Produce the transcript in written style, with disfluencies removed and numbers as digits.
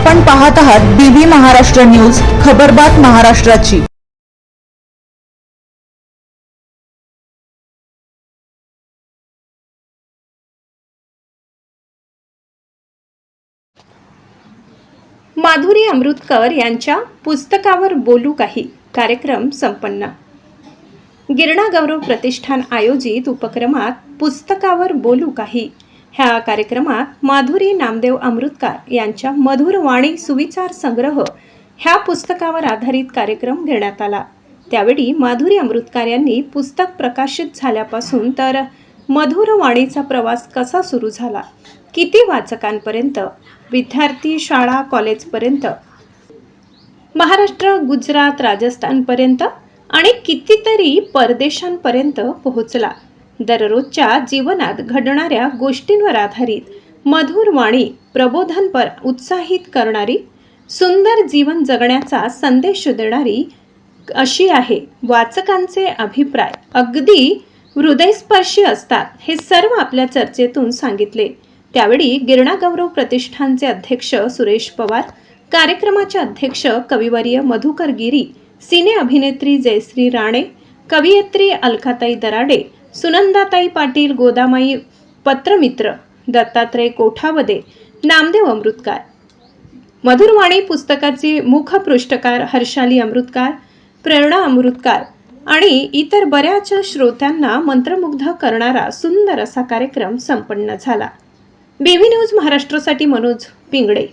आपण पाहत आहात बीबी महाराष्ट्र न्यूज, खबरबात महाराष्ट्राची। माधुरी अमृतकर यांच्या पुस्तकावर बोलू काही कार्यक्रम संपन्न। गिरणा गौरव प्रतिष्ठान आयोजित उपक्रमात पुस्तकावर बोलू काही ह्या कार्यक्रमात माधुरी नामदेव अमृतकर यांच्या मधुर वाणी सुविचार संग्रह ह्या पुस्तकावर आधारित कार्यक्रम घेण्यात आला। त्यावेळी माधुरी अमृतकर यांनी पुस्तक प्रकाशित झाल्यापासून तर मधुर वाणीचा प्रवास कसा सुरू झाला, किती वाचकांपर्यंत, विद्यार्थी शाळा कॉलेजपर्यंत, महाराष्ट्र गुजरात राजस्थानपर्यंत आणि कितीतरी परदेशांपर्यंत पोहोचला। दररोजच्या जीवनात घडणाऱ्या गोष्टींवर आधारित मधुर वाणी प्रबोधनपर उत्साहित करणारी, सुंदर जीवन जगण्याचा संदेश देणारी अशी आहे। वाचकांचे अभिप्राय अगदी हृदयस्पर्शी असतात हे सर्व आपल्या चर्चेतून सांगितले। त्यावेळी गिरणा गौरव प्रतिष्ठानचे अध्यक्ष सुरेश पवार, कार्यक्रमाचे अध्यक्ष कविवर्य मधुकर गिरी, सिने अभिनेत्री जयश्री राणे, कवयित्री अलकाताई दराडे, सुनंदाताई पाटील, गोदामाई पत्रमित्र, दत्तात्रय कोठावदे, नामदेव अमृतकर। मधुरवाणी पुस्तकाचे मुखपृष्ठकार हर्षाली अमृतकर, प्रेरणा अमृतकर आणि इतर बऱ्याच श्रोत्यांना मंत्रमुग्ध करणारा सुंदर असा कार्यक्रम संपन्न झाला। बीबी न्यूज महाराष्ट्रासाठी मनोज पिंगळे।